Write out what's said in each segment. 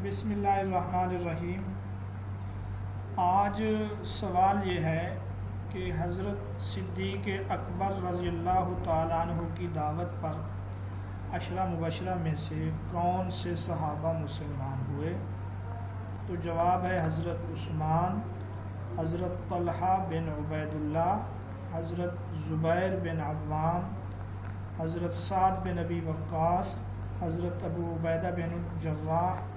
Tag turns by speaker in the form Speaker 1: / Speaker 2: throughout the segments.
Speaker 1: بسم اللہ الرحمن الرحیم۔ آج سوال یہ ہے کہ حضرت صدیق اکبر رضی اللہ تعالیٰ عنہ کی دعوت پر عشرہ مبشرہ میں سے کون سے صحابہ مسلمان ہوئے؟ تو جواب ہے حضرت عثمان، حضرت طلحہ بن عبید اللہ، حضرت زبیر بن عوام، حضرت سعد بن ابی وقاص، حضرت ابو عبیدہ بن الجراح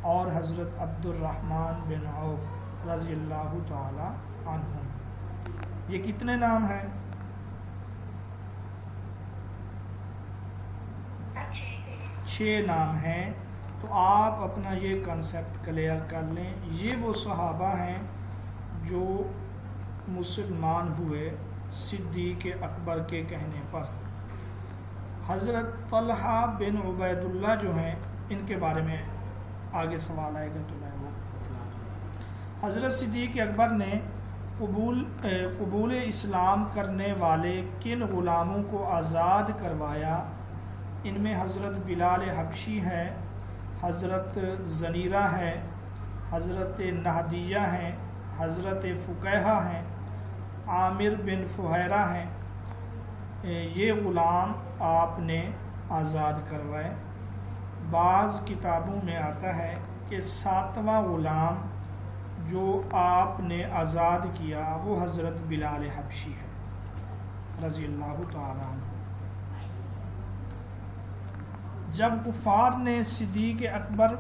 Speaker 1: اور حضرت عبد الرحمن بن عوف رضی اللہ تعالی عنہم۔ یہ کتنے نام ہیں؟ 6 نام ہیں۔ تو آپ اپنا یہ کنسیپٹ کلیئر کر لیں، یہ وہ صحابہ ہیں جو مسلمان ہوئے صدیق اکبر کے کہنے پر۔ حضرت طلحہ بن عبید اللہ جو ہیں، ان کے بارے میں آگے سوال آئے گا تو میں وہ بتلا دوں۔ حضرت صدیق اکبر نے قبول اسلام کرنے والے کن غلاموں کو آزاد کروایا؟ ان میں حضرت بلال حبشی ہے، حضرت زنیرہ ہے، حضرت نہدیہ ہیں، حضرت فقیہہ ہیں، عامر بن فہیرہ ہیں۔ یہ غلام آپ نے آزاد کروائے۔ بعض کتابوں میں آتا ہے کہ 7واں غلام جو آپ نے آزاد کیا وہ حضرت بلال حبشی ہے رضی اللہ تعالیٰ عنہ۔ جب کفار نے صدیق اکبر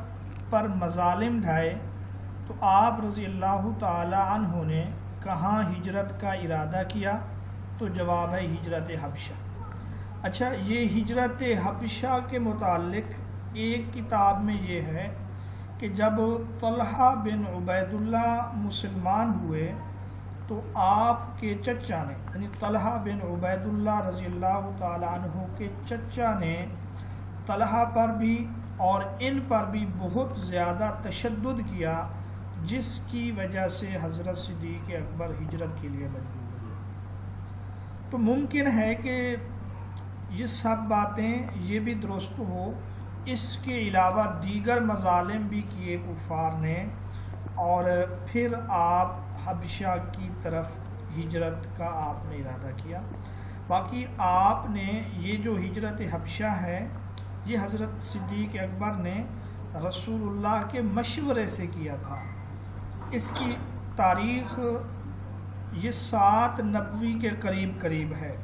Speaker 1: پر مظالم ڈھائے تو آپ رضی اللہ تعالیٰ عنہ نے کہاں ہجرت کا ارادہ کیا؟ تو جواب ہے ہجرت حبشہ۔ اچھا، یہ ہجرت حبشہ کے متعلق ایک کتاب میں یہ ہے کہ جب طلحہ بن عبید اللہ مسلمان ہوئے تو آپ کے چچا نے، یعنی طلحہ بن عبید اللہ رضی اللہ تعالیٰ عنہ کے چچا نے طلحہ پر بھی اور ان پر بھی بہت زیادہ تشدد کیا، جس کی وجہ سے حضرت صدیق اکبر ہجرت کے لیے مجبور ہوئے۔ تو ممکن ہے کہ یہ سب باتیں یہ بھی درست ہو، اس کے علاوہ دیگر مظالم بھی کیے کفار نے، اور پھر آپ حبشہ کی طرف ہجرت کا آپ نے ارادہ کیا۔ باقی آپ نے یہ جو ہجرت حبشہ ہے یہ حضرت صدیق اکبر نے رسول اللہ کے مشورے سے کیا تھا۔ اس کی تاریخ یہ 7 نبوی کے قریب ہے۔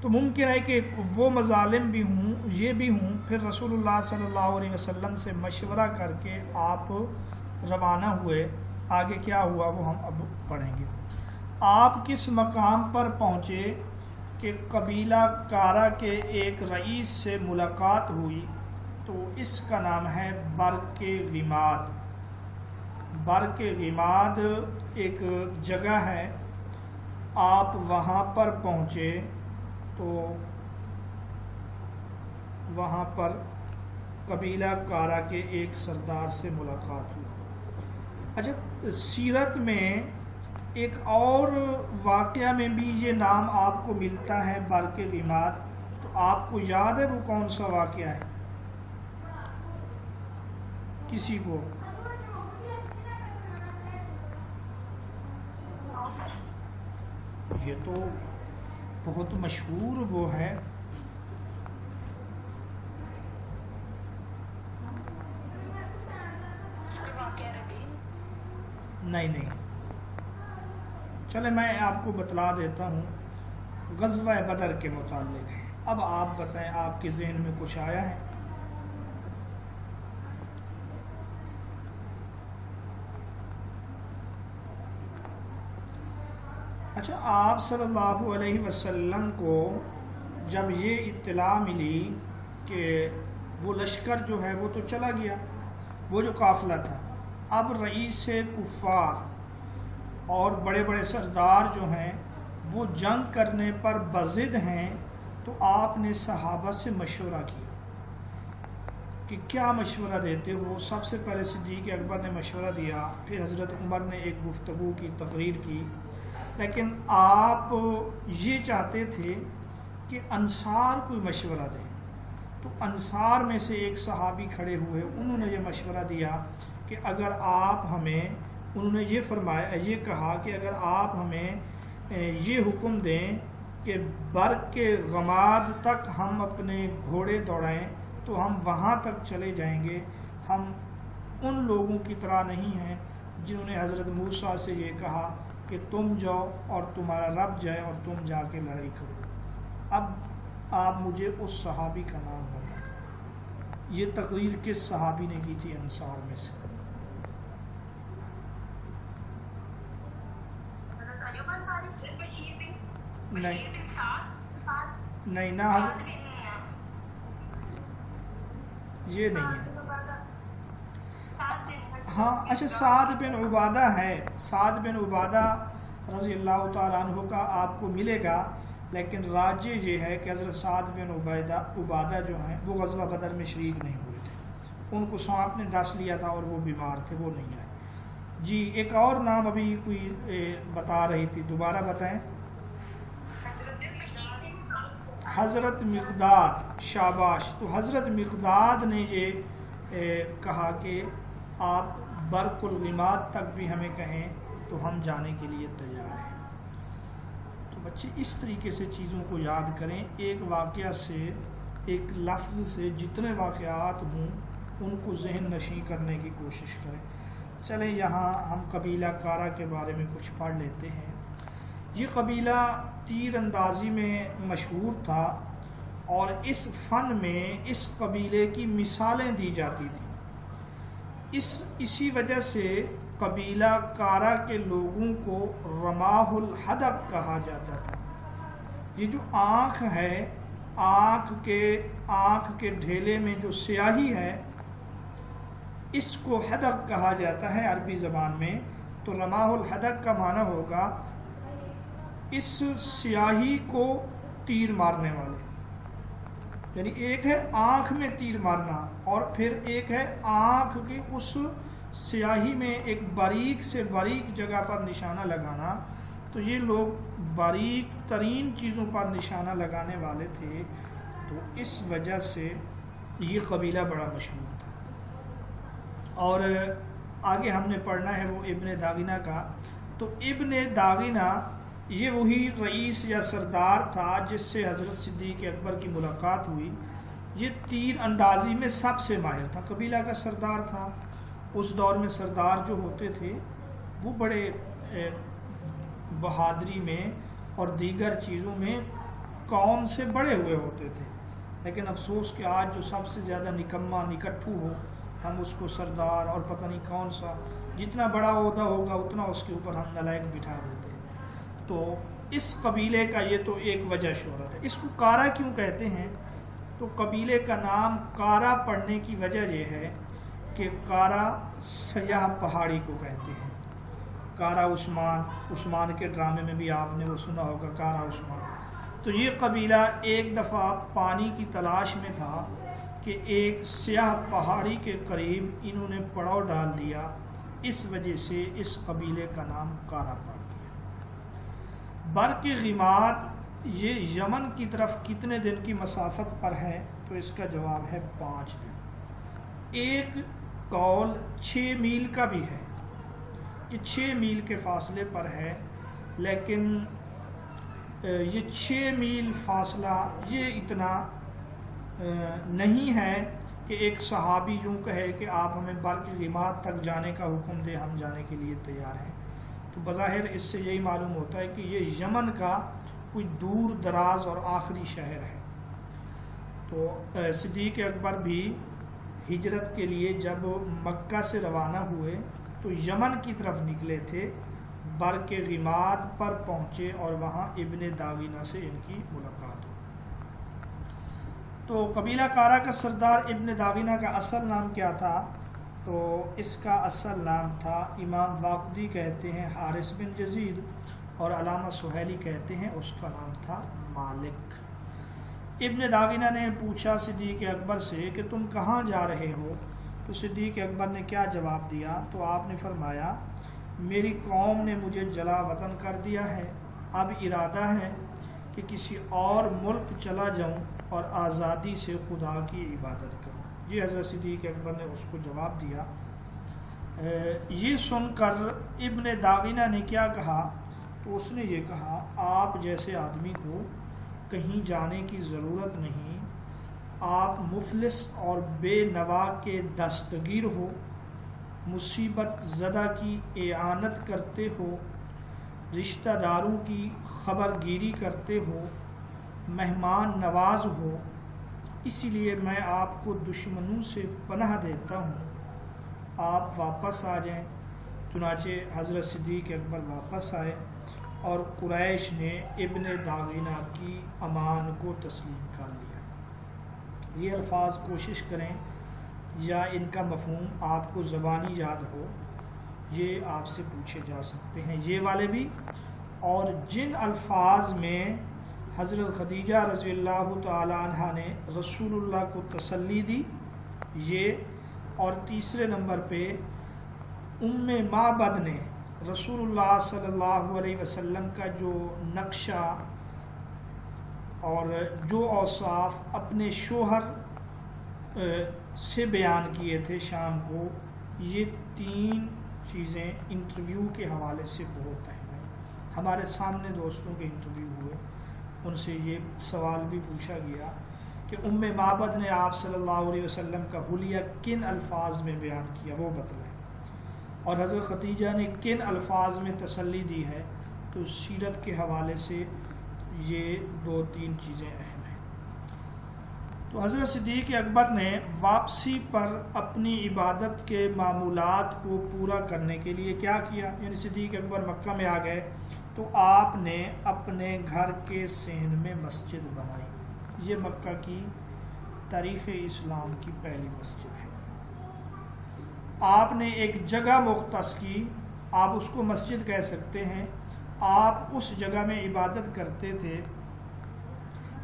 Speaker 1: تو ممکن ہے کہ وہ مظالم بھی ہوں، یہ بھی ہوں، پھر رسول اللہ صلی اللہ علیہ وسلم سے مشورہ کر کے آپ روانہ ہوئے۔ آگے کیا ہوا وہ ہم اب پڑھیں گے۔ آپ کس مقام پر پہنچے کہ قبیلہ کارا کے ایک رئیس سے ملاقات ہوئی؟ تو اس کا نام ہے برق غماد۔ برق غماد ایک جگہ ہے، آپ وہاں پر پہنچے تو وہاں پر قبیلہ کارا کے ایک سردار سے ملاقات ہوئی۔ اچھا، سیرت میں ایک اور واقعہ میں بھی یہ نام آپ کو ملتا ہے برق غماد، تو آپ کو یاد ہے وہ کون سا واقعہ ہے؟ کسی کو؟ یہ تو بہت مشہور وہ ہے۔ نہیں، چلے میں آپ کو بتلا دیتا ہوں، غزوہ بدر کے متعلق ہے۔ اب آپ بتائیں، آپ کے ذہن میں کچھ آیا ہے؟ اچھا، آپ صلی اللہ علیہ وسلم کو جب یہ اطلاع ملی کہ وہ لشکر جو ہے وہ تو چلا گیا، وہ جو قافلہ تھا، اب رئیس کفار اور بڑے بڑے سردار جو ہیں وہ جنگ کرنے پر بضد ہیں، تو آپ نے صحابہ سے مشورہ کیا کہ کیا مشورہ دیتے ہو؟ سب سے پہلے صدیق اکبر نے مشورہ دیا، پھر حضرت عمر نے ایک گفتگو کی، تقریر کی، لیکن آپ یہ چاہتے تھے کہ انصار کوئی مشورہ دیں۔ تو انصار میں سے ایک صحابی کھڑے ہوئے، انہوں نے یہ مشورہ دیا کہ اگر آپ ہمیں، انہوں نے یہ فرمایا، یہ کہا کہ اگر آپ ہمیں یہ حکم دیں کہ برق کے غماد تک ہم اپنے گھوڑے دوڑائیں تو ہم وہاں تک چلے جائیں گے، ہم ان لوگوں کی طرح نہیں ہیں جنہوں نے حضرت موسیٰ سے یہ کہا کہ تم جاؤ اور تمہارا رب جائے اور تم جا کے لڑائی کرو۔ اب آپ مجھے اس صحابی کا نام بتائیں، یہ تقریر کس صحابی نے کی تھی انصار میں سے؟ نہیں نہ یہ نہیں ہے۔ ہاں اچھا، سعد بن عبادہ ہے، سعد بن عبادہ رضی اللہ تعالیٰ عنہ کا آپ کو ملے گا، لیکن راجع یہ ہے کہ حضرت سعد بن عبادہ جو ہیں وہ غزوہ بدر میں شریک نہیں ہوئے تھے، ان کو سانپ نے ڈس لیا تھا اور وہ بیمار تھے، وہ نہیں آئے۔ جی ایک اور نام ابھی کوئی بتا رہی تھی، دوبارہ بتائیں۔ حضرت مقداد، شاباش۔ تو حضرت مقداد نے یہ کہا کہ آپ برق الغماد تک بھی ہمیں کہیں تو ہم جانے کے لیے تیار ہیں۔ تو بچے اس طریقے سے چیزوں کو یاد کریں، ایک واقعہ سے، ایک لفظ سے جتنے واقعات ہوں ان کو ذہن نشیں کرنے کی کوشش کریں۔ چلیں یہاں ہم قبیلہ کارا کے بارے میں کچھ پڑھ لیتے ہیں۔ یہ قبیلہ تیر اندازی میں مشہور تھا اور اس فن میں اس قبیلے کی مثالیں دی جاتی تھیں۔ اسی وجہ سے قبیلہ کارا کے لوگوں کو رماح الحدق کہا جاتا تھا۔ یہ جو آنکھ ہے، آنکھ کے ڈھیلے میں جو سیاہی ہے، اس کو حدق کہا جاتا ہے عربی زبان میں۔ تو رماح الحدق کا معنی ہوگا اس سیاہی کو تیر مارنے والے، یعنی ایک ہے آنکھ میں تیر مارنا اور پھر ایک ہے آنکھ کی اس سیاہی میں ایک باریک سے باریک جگہ پر نشانہ لگانا۔ تو یہ لوگ باریک ترین چیزوں پر نشانہ لگانے والے تھے، تو اس وجہ سے یہ قبیلہ بڑا مشہور تھا۔ اور آگے ہم نے پڑھنا ہے وہ ابن داغنہ کا۔ تو ابن داغنہ یہ وہی رئیس یا سردار تھا جس سے حضرت صدیق اکبر کی ملاقات ہوئی۔ یہ تیر اندازی میں سب سے ماہر تھا، قبیلہ کا سردار تھا۔ اس دور میں سردار جو ہوتے تھے وہ بڑے بہادری میں اور دیگر چیزوں میں قوم سے بڑے ہوئے ہوتے تھے، لیکن افسوس کہ آج جو سب سے زیادہ نکما نکٹھو ہو، ہم اس کو سردار اور پتہ نہیں کون سا، جتنا بڑا عہدہ ہوگا اتنا اس کے اوپر ہم نلائق بٹھا دیتے۔ تو اس قبیلے کا یہ تو ایک وجہ شہرت ہے۔ اس کو کارا کیوں کہتے ہیں؟ تو قبیلے کا نام کارا پڑنے کی وجہ یہ ہے کہ کارا سیاہ پہاڑی کو کہتے ہیں۔ کارا عثمان کے ڈرامے میں بھی آپ نے وہ سنا ہوگا، کارا عثمان۔ تو یہ قبیلہ ایک دفعہ پانی کی تلاش میں تھا کہ ایک سیاہ پہاڑی کے قریب انہوں نے پڑاؤ ڈال دیا، اس وجہ سے اس قبیلے کا نام کارا پڑ گیا۔ برق غماد یہ یمن کی طرف کتنے دن کی مسافت پر ہے؟ تو اس کا جواب ہے 5 دن۔ ایک قول 6 میل کا بھی ہے کہ 6 میل کے فاصلے پر ہے، لیکن یہ 6 میل فاصلہ یہ اتنا نہیں ہے کہ ایک صحابی یوں کہے کہ آپ ہمیں برق غماد تک جانے کا حکم دے، ہم جانے کے لیے تیار ہیں۔ تو بظاہر اس سے یہی معلوم ہوتا ہے کہ یہ یمن کا کوئی دور دراز اور آخری شہر ہے۔ تو صدیق اکبر بھی ہجرت کے لیے جب مکہ سے روانہ ہوئے تو یمن کی طرف نکلے تھے، برق غماد پر پہنچے اور وہاں ابن داغنہ سے ان کی ملاقات ہوئی۔ تو قبیلہ کارا کا سردار ابن داغنہ کا اصل نام کیا تھا؟ تو اس کا اصل نام تھا، امام واقدی کہتے ہیں حارث بن یزید، اور علامہ سہیلی کہتے ہیں اس کا نام تھا مالک۔ ابن داغنہ نے پوچھا صدیق اکبر سے کہ تم کہاں جا رہے ہو؟ تو صدیق اکبر نے کیا جواب دیا؟ تو آپ نے فرمایا میری قوم نے مجھے جلا وطن کر دیا ہے، اب ارادہ ہے کہ کسی اور ملک چلا جاؤں اور آزادی سے خدا کی عبادت کرو۔ یہ حضرت صدیق اکبر نے اس کو جواب دیا۔ یہ سن کر ابن داغنہ نے کیا کہا؟ تو اس نے یہ کہا، آپ جیسے آدمی کو کہیں جانے کی ضرورت نہیں، آپ مفلس اور بے نوا کے دستگیر ہو، مصیبت زدہ کی اعانت کرتے ہو، رشتہ داروں کی خبر گیری کرتے ہو، مہمان نواز ہو، اسی لیے میں آپ کو دشمنوں سے پناہ دیتا ہوں، آپ واپس آ جائیں۔ چنانچہ حضرت صدیق اکبر واپس آئے اور قریش نے ابن داغنہ کی امان کو تسلیم کر لیا۔ یہ الفاظ کوشش کریں یا ان کا مفہوم آپ کو زبانی یاد ہو، یہ آپ سے پوچھے جا سکتے ہیں، یہ والے بھی۔ اور جن الفاظ میں حضرت خدیجہ رضی اللہ تعالی عنہ نے رسول اللہ کو تسلی دی، یہ۔ اور تیسرے نمبر پہ معبد نے رسول اللہ صلی اللہ علیہ وسلم کا جو نقشہ اور جو اوصاف اپنے شوہر سے بیان کیے تھے شام کو، یہ 3 چیزیں انٹرویو کے حوالے سے بہت اہم ہیں۔ ہمارے سامنے دوستوں کے انٹرویو ہوئے، ان سے یہ سوال بھی پوچھا گیا کہ معبد نے آپ صلی اللہ علیہ وسلم کا حلیہ کن الفاظ میں بیان کیا، وہ بتلائیں، اور حضرت خدیجہ نے کن الفاظ میں تسلی دی ہے۔ تو سیرت کے حوالے سے یہ 2-3 چیزیں اہم ہیں۔ تو حضرت صدیق اکبر نے واپسی پر اپنی عبادت کے معمولات کو پورا کرنے کے لیے کیا کیا؟ یعنی صدیق اکبر مکہ میں آ گئے تو آپ نے اپنے گھر کے صحن میں مسجد بنائی۔ یہ مکہ کی تاریخ اسلام کی پہلی مسجد ہے۔ آپ نے ایک جگہ مختص کی، آپ اس کو مسجد کہہ سکتے ہیں، آپ اس جگہ میں عبادت کرتے تھے۔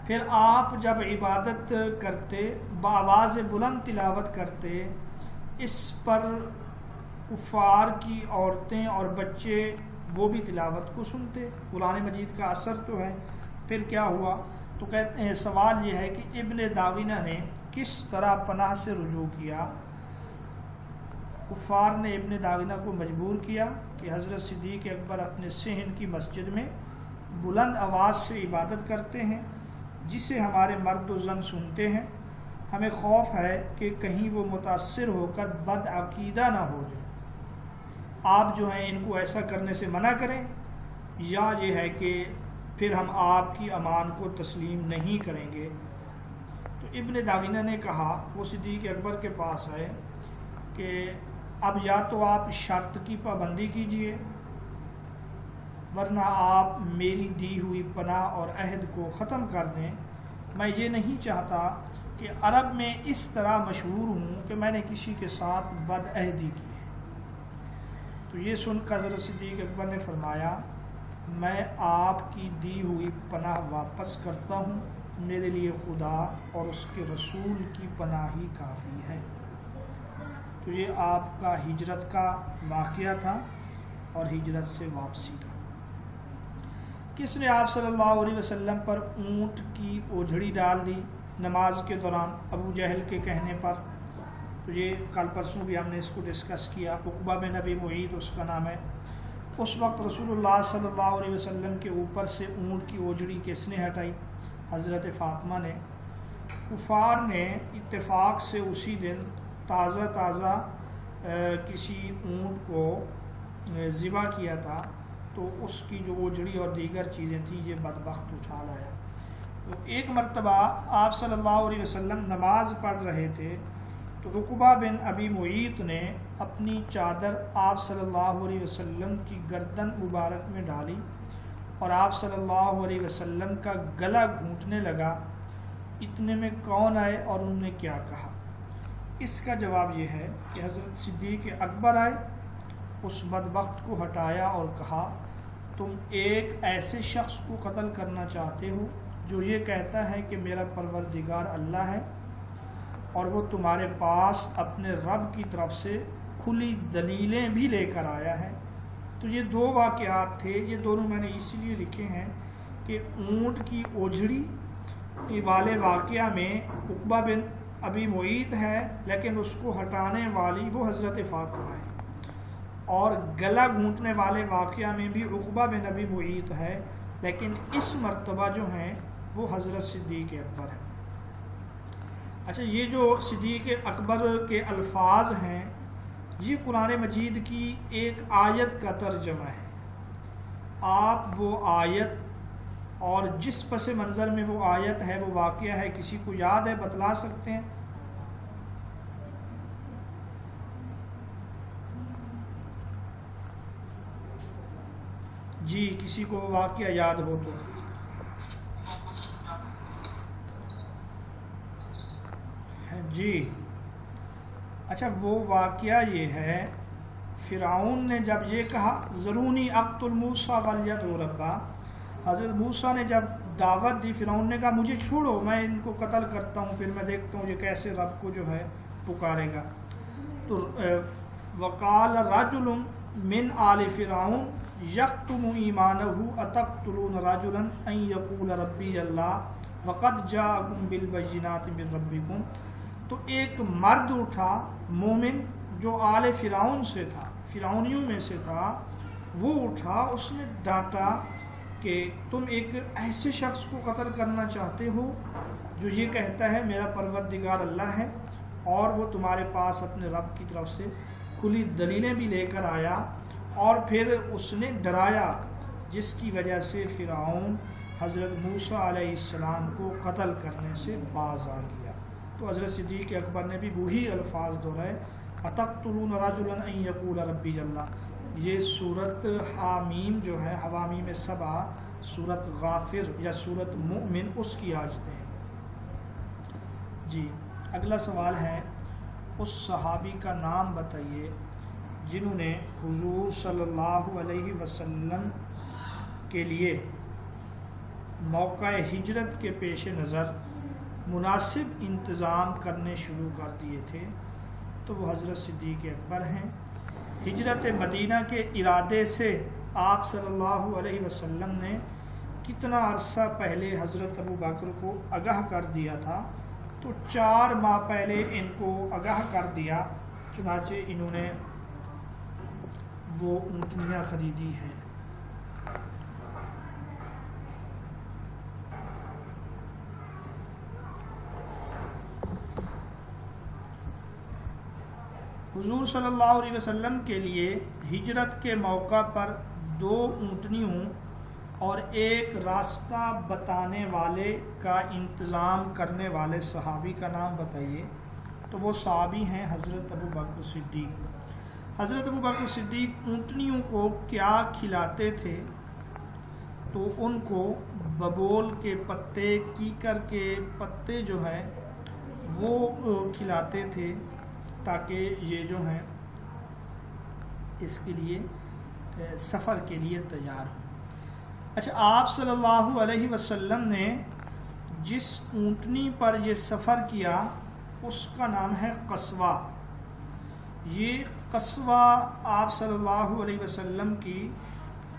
Speaker 1: پھر آپ جب عبادت کرتے، بآواز بلند تلاوت کرتے، اس پر کفار کی عورتیں اور بچے وہ بھی تلاوت کو سنتے۔ قرآن مجید کا اثر تو ہے۔ پھر کیا ہوا؟ تو کہتے ہیں، سوال یہ ہے کہ ابن داغنہ نے کس طرح پناہ سے رجوع کیا؟ کفار نے ابن داغنہ کو مجبور کیا کہ حضرت صدیق اکبر اپنے صحن کی مسجد میں بلند آواز سے عبادت کرتے ہیں، جسے ہمارے مرد و زن سنتے ہیں، ہمیں خوف ہے کہ کہیں وہ متاثر ہو کر بد عقیدہ نہ ہو جائے، آپ جو ہیں ان کو ایسا کرنے سے منع کریں، یا یہ ہے کہ پھر ہم آپ کی امان کو تسلیم نہیں کریں گے۔ تو ابن داغنہ نے کہا، وہ صدیق اکبر کے پاس آئے کہ اب یا تو آپ شرط کی پابندی کیجئے، ورنہ آپ میری دی ہوئی پناہ اور عہد کو ختم کر دیں۔ میں یہ نہیں چاہتا کہ عرب میں اس طرح مشہور ہوں کہ میں نے کسی کے ساتھ بد عہدی کی ہے۔ تو یہ سن کر حضرت صدیق اکبر نے فرمایا، میں آپ کی دی ہوئی پناہ واپس کرتا ہوں، میرے لیے خدا اور اس کے رسول کی پناہ ہی کافی ہے۔ تو یہ آپ کا ہجرت کا واقعہ تھا اور ہجرت سے واپسی کا۔ کس نے آپ صلی اللہ علیہ وسلم پر اونٹ کی اوجھڑی ڈال دی نماز کے دوران؟ ابو جہل کے کہنے پر۔ تو یہ کل پرسوں بھی ہم نے اس کو ڈسکس کیا۔ عقبہ بن ابی معیط اس کا نام ہے۔ اس وقت رسول اللہ صلی اللہ علیہ وسلم کے اوپر سے اونٹ کی اوجھڑی کس نے ہٹائی؟ حضرت فاطمہ نے۔ کفار نے اتفاق سے اسی دن تازہ کسی اونٹ کو ذبح کیا تھا، تو اس کی جو اوجھڑی اور دیگر چیزیں تھیں یہ بدبخت اٹھا لایا۔ تو ایک مرتبہ آپ صلی اللہ علیہ وسلم نماز پڑھ رہے تھے تو عقبہ بن ابی معیط نے اپنی چادر آپ صلی اللہ علیہ وسلم کی گردن مبارک میں ڈالی اور آپ صلی اللہ علیہ وسلم کا گلا گھونٹنے لگا۔ اتنے میں کون آئے اور انہوں نے کیا کہا؟ اس کا جواب یہ ہے کہ حضرت صدیق اکبر آئے، اس بدبخت کو ہٹایا اور کہا، تم ایک ایسے شخص کو قتل کرنا چاہتے ہو جو یہ کہتا ہے کہ میرا پروردگار اللہ ہے، اور وہ تمہارے پاس اپنے رب کی طرف سے کھلی دلیلیں بھی لے کر آیا ہے۔ تو یہ 2 واقعات تھے، یہ دونوں میں نے اسی لیے لکھے ہیں کہ اونٹ کی اوجھڑی والے واقعہ میں عقبہ بن ابی معیط ہے، لیکن اس کو ہٹانے والی وہ حضرت فاطمہ ہے، اور گلا گھونٹنے والے واقعہ میں بھی عقبہ بن ابی معیط ہے، لیکن اس مرتبہ جو ہیں وہ حضرت صدیق اکبر ہیں۔ اچھا، یہ جو صدیق اکبر کے الفاظ ہیں یہ قرآن مجید کی ایک آیت کا ترجمہ ہے۔ آپ وہ آیت اور جس پس منظر میں وہ آیت ہے، وہ واقعہ ہے، کسی کو یاد ہے بتلا سکتے ہیں؟ جی، کسی کو واقعہ یاد ہو تو۔ جی اچھا، وہ واقعہ یہ ہے، فرعون نے جب یہ کہا ذرونی اقتل موسیٰ ولیدعو ربہ، حضرت موسیٰ نے جب دعوت دی، فرعون نے کہا مجھے چھوڑو، میں ان کو قتل کرتا ہوں، پھر میں دیکھتا ہوں یہ کیسے رب کو جو ہے پکارے گا۔ تو وقال رجل من آل فرعون یکتم ایمانہ اتقتلون رجلا ان یقول ربی اللہ وقد جاءکم بالبینات من ربکم۔ تو ایک مرد اٹھا مومن جو آل فرعون سے تھا، فرعونیوں میں سے تھا، وہ اٹھا، اس نے ڈانٹا کہ تم ایک ایسے شخص کو قتل کرنا چاہتے ہو جو یہ کہتا ہے میرا پروردگار اللہ ہے، اور وہ تمہارے پاس اپنے رب کی طرف سے کھلی دلیلیں بھی لے کر آیا، اور پھر اس نے ڈرایا، جس کی وجہ سے فرعون حضرت موسیٰ علیہ السلام کو قتل کرنے سے باز آ گیا۔ تو حضرت صدیق اکبر نے بھی وہی الفاظ دہرائے، اتقتلون رجلا ان یقول ربی اللہ۔ یہ سورت حامیم جو ہے، حوامیم سبع، سورت غافر یا سورت مؤمن، اس کی آیتیں ہیں۔ جی اگلا سوال ہے، اس صحابی کا نام بتائیے جنہوں نے حضور صلی اللہ علیہ وسلم کے لیے موقع ہجرت کے پیش نظر مناسب انتظام کرنے شروع کر دیے تھے۔ تو وہ حضرت صدیق اکبر ہیں۔ ہجرت مدینہ کے ارادے سے آپ صلی اللہ علیہ وسلم نے کتنا عرصہ پہلے حضرت ابو بکر کو آگاہ کر دیا تھا؟ تو 4 ماہ پہلے ان کو آگاہ کر دیا، چنانچہ انہوں نے وہ اونٹنیاں خریدی ہیں۔ حضور صلی اللہ علیہ وسلم کے لیے ہجرت کے موقع پر 2 اونٹنیوں اور ایک راستہ بتانے والے کا انتظام کرنے والے صحابی کا نام بتائیے۔ تو وہ صحابی ہیں حضرت ابو بکر صدیق۔ حضرت ابو بکر صدیق اونٹنیوں کو کیا کھلاتے تھے؟ تو ان کو ببول کے پتے، کیکر کے پتے جو ہے وہ کھلاتے تھے، تاکہ یہ جو ہیں اس کے لیے سفر کے لیے تیار ہوں۔ اچھا، آپ صلی اللہ علیہ وسلم نے جس اونٹنی پر یہ سفر کیا اس کا نام ہے قصوہ۔ یہ قصوہ آپ صلی اللہ علیہ وسلم کی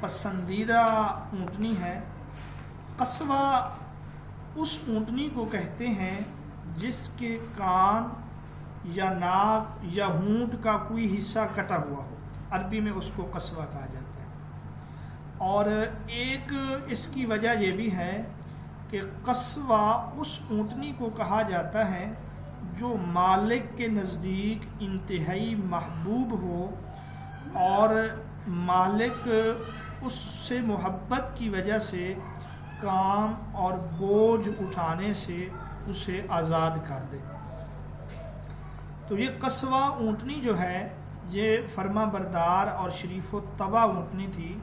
Speaker 1: پسندیدہ اونٹنی ہے۔ قصوہ اس اونٹنی کو کہتے ہیں جس کے کان یا ناک یا ہونٹ کا کوئی حصہ کٹا ہوا ہو، عربی میں اس کو قصوہ کہا جاتا ہے۔ اور ایک اس کی وجہ یہ بھی ہے کہ قصوہ اس اونٹنی کو کہا جاتا ہے جو مالک کے نزدیک انتہائی محبوب ہو، اور مالک اس سے محبت کی وجہ سے کام اور بوجھ اٹھانے سے اسے آزاد کر دے۔ تو یہ قصوہ اونٹنی جو ہے یہ فرما بردار اور شریف و طبع اونٹنی تھی۔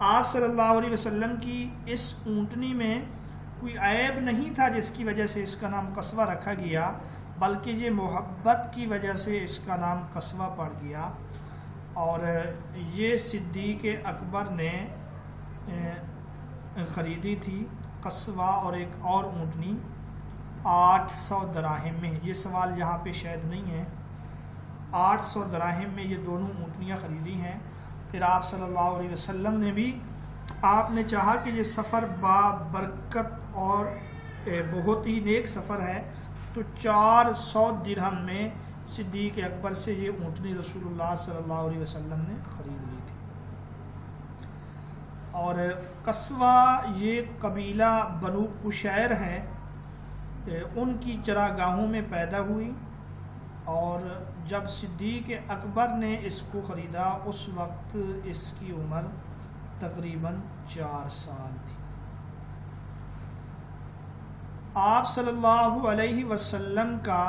Speaker 1: آپ صلی اللہ علیہ وسلم کی اس اونٹنی میں کوئی عیب نہیں تھا جس کی وجہ سے اس کا نام قصوہ رکھا گیا، بلکہ یہ محبت کی وجہ سے اس کا نام قصوہ پڑ گیا۔ اور یہ صدیق اکبر نے خریدی تھی، قصوہ اور ایک اور اونٹنی 800 دراہم میں۔ یہ سوال یہاں پہ شاید نہیں ہے۔ 800 دراہم میں یہ دونوں اونٹنیاں خریدی ہیں۔ پھر آپ صلی اللہ علیہ وسلم نے بھی، آپ نے چاہا کہ یہ سفر با برکت اور بہت ہی نیک سفر ہے، تو 400 درہم میں صدیق اکبر سے یہ اونٹنی رسول اللہ صلی اللہ علیہ وسلم نے خرید لی تھی۔ اور قصوہ یہ قبیلہ بنو قشیر ہے، ان کی چراگاہوں میں پیدا ہوئی، اور جب صدیق اکبر نے اس کو خریدا اس وقت اس کی عمر تقریباً 4 سال تھی۔ آپ صلی اللہ علیہ وسلم کا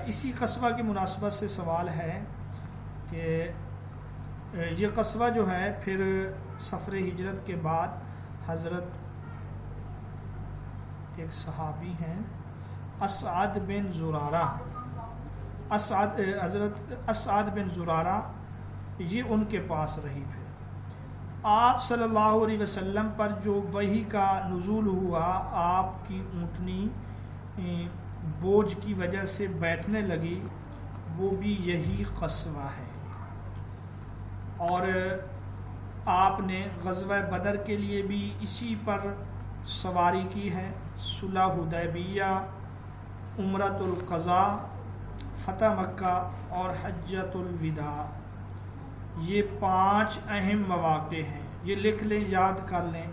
Speaker 1: اسی قصبہ کی مناسبت سے سوال ہے کہ یہ قصبہ جو ہے پھر سفر ہجرت کے بعد حضرت ایک صحابی ہیں اسعد بن زرارہ، حضرت اسعد بن زرارہ، یہ ان کے پاس رہی۔ پھر آپ صلی اللہ علیہ وسلم پر جو وحی کا نزول ہوا، آپ کی اونٹنی بوجھ کی وجہ سے بیٹھنے لگی، وہ بھی یہی قصبہ ہے۔ اور آپ نے غزوہ بدر کے لیے بھی اسی پر سواری کی ہے۔ صلح حدیبیہ، عمرۃ القضاء، فتح مکہ اور حجۃ الوداع، یہ 5 اہم مواقع ہیں، یہ لکھ لیں، یاد کر لیں۔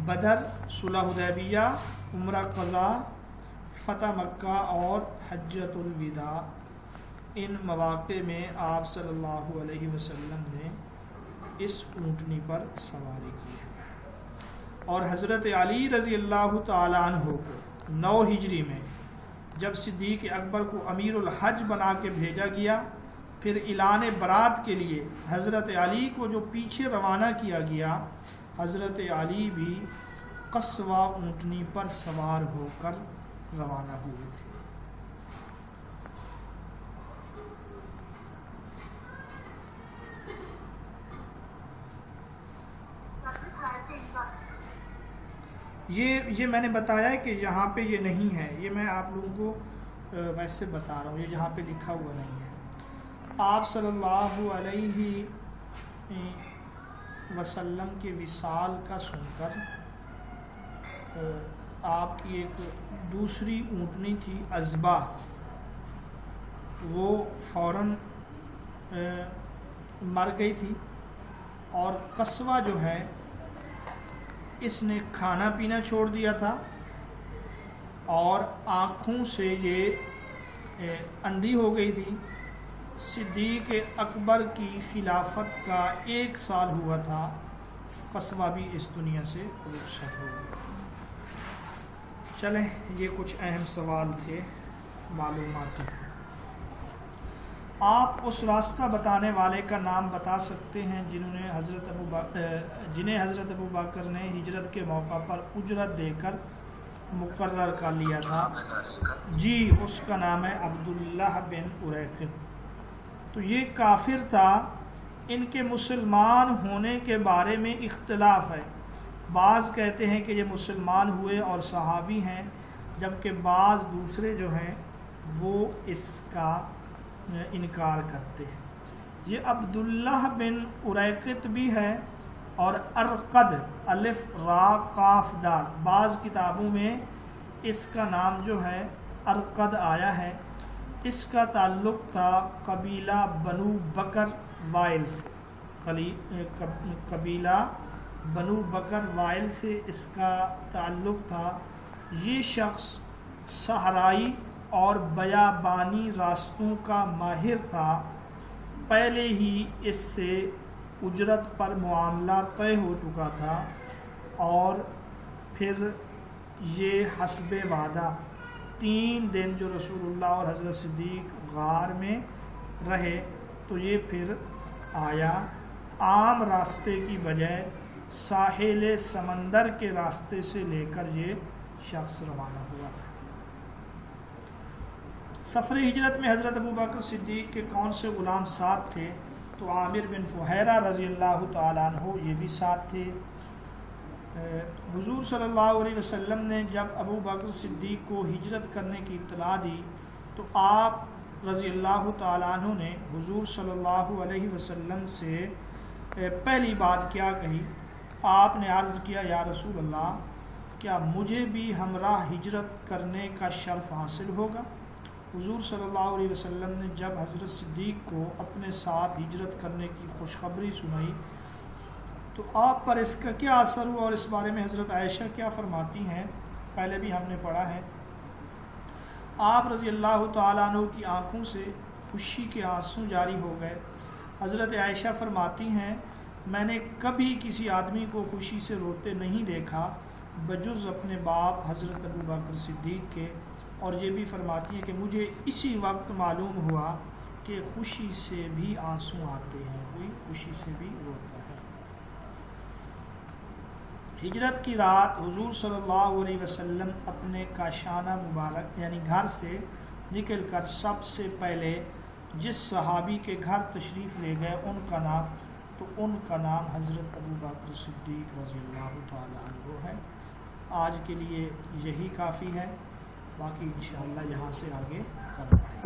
Speaker 1: بدر، صلح حدیبیہ، عمرہ قضاء، فتح مکہ اور حجۃ الوداع، ان مواقع میں آپ صلی اللہ علیہ وسلم نے اس اونٹنی پر سواری کی ہے۔ اور حضرت علی رضی اللہ تعالیٰ عنہ کو 9 ہجری میں جب صدیق اکبر کو امیر الحج بنا کے بھیجا گیا، پھر اعلان برات کے لیے حضرت علی کو جو پیچھے روانہ کیا گیا، حضرت علی بھی قصوہ اونٹنی پر سوار ہو کر روانہ ہوئے تھے۔ یہ میں نے بتایا ہے کہ یہاں پہ یہ نہیں ہے، یہ میں آپ لوگوں کو ویسے بتا رہا ہوں، یہ یہاں پہ لکھا ہوا نہیں ہے۔ آپ صلی اللہ علیہ وسلم کے وصال کا سن کر آپ کی ایک دوسری اونٹنی تھی عزبہ، وہ فوراً مر گئی تھی، اور قصوہ جو ہے اس نے کھانا پینا چھوڑ دیا تھا، اور آنکھوں سے یہ اندھی ہو گئی تھی۔ صدیق اکبر کی خلافت کا 1 سال ہوا تھا، قصوہ بھی اس دنیا سے رخصت ہو گیا۔ چلیں، یہ کچھ اہم سوال تھے معلوماتی۔ آپ اس راستہ بتانے والے کا نام بتا سکتے ہیں جنہیں حضرت ابو بکر نے ہجرت کے موقع پر اجرت دے کر مقرر کر لیا تھا؟ جی، اس کا نام ہے عبداللہ بن اریقط۔ تو یہ کافر تھا، ان کے مسلمان ہونے کے بارے میں اختلاف ہے۔ بعض کہتے ہیں کہ یہ مسلمان ہوئے اور صحابی ہیں، جبکہ بعض دوسرے جو ہیں وہ اس کا انکار کرتے ہیں۔ یہ عبداللہ بن اریقط بھی ہے، اور ارقد، الف را قاف دال، بعض کتابوں میں اس کا نام جو ہے ارقد آیا ہے۔ اس کا تعلق تھا قبیلہ بنو بکر وائل سے، قبیلہ بنو بکر وائل سے اس کا تعلق تھا۔ یہ شخص صحرائی اور بیابانی راستوں کا ماہر تھا، پہلے ہی اس سے اجرت پر معاملہ طے ہو چکا تھا، اور پھر یہ حسب وعدہ 3 دن جو رسول اللہ اور حضرت صدیق غار میں رہے، تو یہ پھر آیا، عام راستے کی بجائے ساحل سمندر کے راستے سے لے کر یہ شخص روانہ ہوا تھا۔ سفر ہجرت میں حضرت ابو بکر صدیق کے کون سے غلام ساتھ تھے؟ تو عامر بن فہیرہ رضی اللہ تعالیٰ عنہ یہ بھی ساتھ تھے۔ حضور صلی اللہ علیہ وسلم نے جب ابو بکر صدیق کو ہجرت کرنے کی اطلاع دی، تو آپ رضی اللہ تعالیٰ عنہ نے حضور صلی اللہ علیہ وسلم سے پہلی بات کیا کہی؟ آپ نے عرض کیا، یا رسول اللہ، کیا مجھے بھی ہمراہ ہجرت کرنے کا شرف حاصل ہوگا؟ حضور صلی اللہ علیہ وسلم نے جب حضرت صدیق کو اپنے ساتھ ہجرت کرنے کی خوشخبری سنائی تو آپ پر اس کا کیا اثر ہوا اور اس بارے میں حضرت عائشہ کیا فرماتی ہیں؟ پہلے بھی ہم نے پڑھا ہے۔ آپ رضی اللہ تعالیٰ عنہ کی آنکھوں سے خوشی کے آنسو جاری ہو گئے۔ حضرت عائشہ فرماتی ہیں میں نے کبھی کسی آدمی کو خوشی سے روتے نہیں دیکھا بجز اپنے باپ حضرت ابو بکر صدیق کے، اور یہ بھی فرماتی ہیں کہ مجھے اسی وقت معلوم ہوا کہ خوشی سے بھی آنسو آتے ہیں، کوئی خوشی سے بھی روتا ہے۔ ہجرت کی رات حضور صلی اللہ علیہ وسلم اپنے کاشانہ مبارک یعنی گھر سے نکل کر سب سے پہلے جس صحابی کے گھر تشریف لے گئے ان کا نام حضرت ابو بکر صدیق رضی اللہ تعالیٰ عنہ ہے۔ آج کے لیے یہی کافی ہے، باقی انشاءاللہ یہاں سے آگے کرنا ہے۔